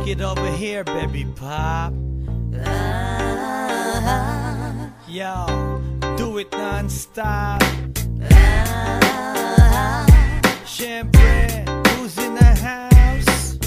Take it over here, baby pop. Yo, do it non-stop. Siyempre, who's in the house?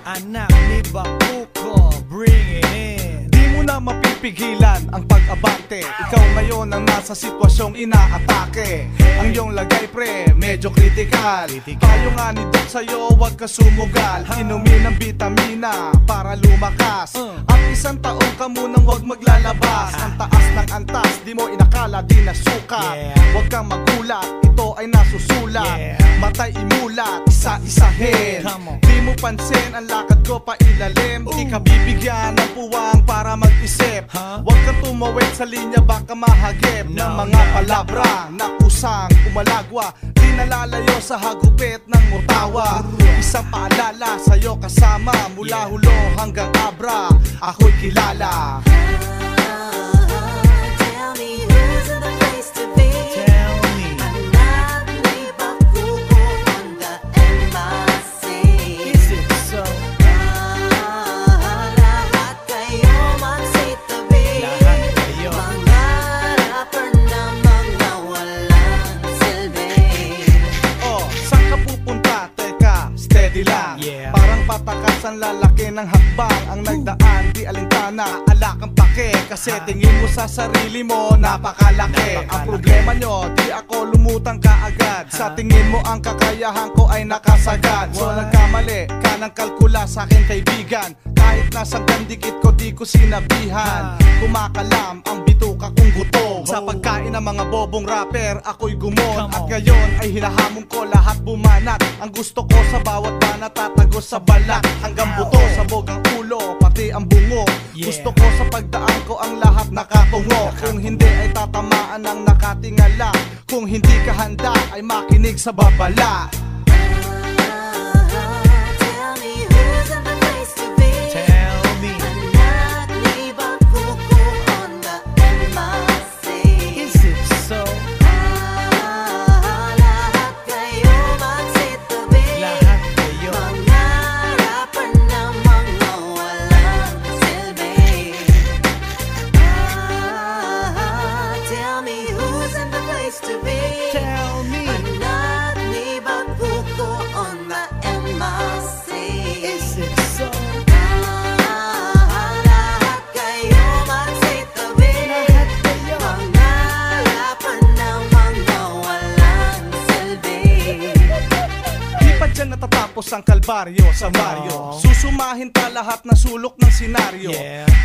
Anak ni Bakuko, bring it in. Di mo na mapipigilan ang pag-abante. Ikaw ngayon ang nasa sitwasyong inaatake. Ang iyong lagay pre, medyo kritikal. Payo nga ni Doc sa'yo, huwag ka sumugal. Inumin ng vitamina para lumakas. At isang taon ka munang huwag maglalabas. Ang taas ng antas, di mo inakala, di nasukat. Huwag kang magulat, ito ay nasusulat. Matay imulat, isa-isahin. Di mo pansin, ang lakad ko pa ilalim. Di ka bibigyan ng puwang para mag-isip. Huwag kang tumawid sa linya, baka mahagip ng mga palabra na kusang umalagwa. Di nalalayo sa hagupit ng mutawa. Isang paalala sa'yo kasama, mula hulo hanggang abra, ako'y kilala. Parang patakas ang lalaki ng hakbang. Ang nagdaan, di alintana, ala kang pake. Kasi tingin mo sa sarili mo, napakalaki. Ang problema nyo, di ako lumutang kaagad. Sa tingin mo ang kakayahan ko ay nakasagad. So nagkamali ka ng kalkula sa akin kaibigan. Kahit nasa gandikit ko, di ko sinabihan. Kumakalam ang bituka kong gutom. Sa pagkain ng mga bobong rapper, ako'y gumon. At ngayon ay hinahamon ko lahat bumanat. Ang gusto ko sa bawat banat, tatago sa balat hanggang buto, sabog ang ulo, pati ang bungo. Gusto ko sa pagdaan ko ang lahat nakatungo. Kung hindi ay tatamaan ng nakatingala. Kung hindi ka handa ay makinig sa babala. Natatapos ang kalbaryo sa Mario. Susumahin pa lahat na sulok ng senaryo.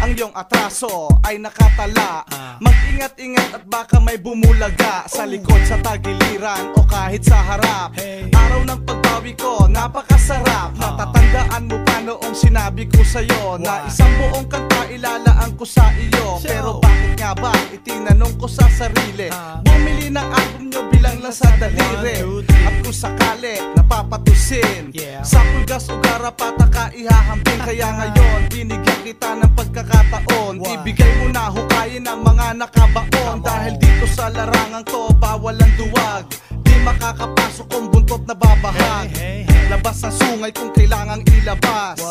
Ang iyong atraso ay nakatala. Mag-ingat-ingat at baka may bumulaga sa likod, sa tagiliran o kahit sa harap. Araw ng pagbawi ko, napakasarap. Natatandaan mo pa noong sinabi ko sa'yo na isang buong kanta ilalaan ko sa iyo. Pero bakit nga ba itinanong ko sa sarili? Bumili ng album nyo bilang lang sa daliri. At kung sakali napapatusin, sa pulgas o garap at ihahambing. Kaya ngayon binigyan kita ng pagkakataon. Ibigay mo na hukayin ang mga nakabaon. Dahil dito sa larangan to bawal ang duwag. Di makakapasok kung buntot na babahag. Labas ang sungay kung kailangang ilabas.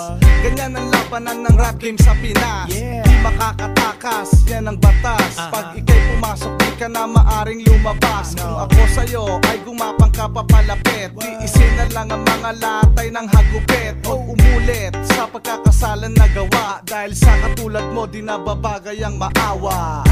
Ganyan ang labanan ng rap game sa Pinas. Di makakatakas, yan ang batas. Pag ikay pumasok di ka na maaring lumabas. Kung ako sa'yo ay gumapang ka papalapit. Tiisin na lang ang mga latay ng hagupit. Huwag umulit sa pagkakasalan na gawa. Dahil sa katulad mo di nababagay ang maawa.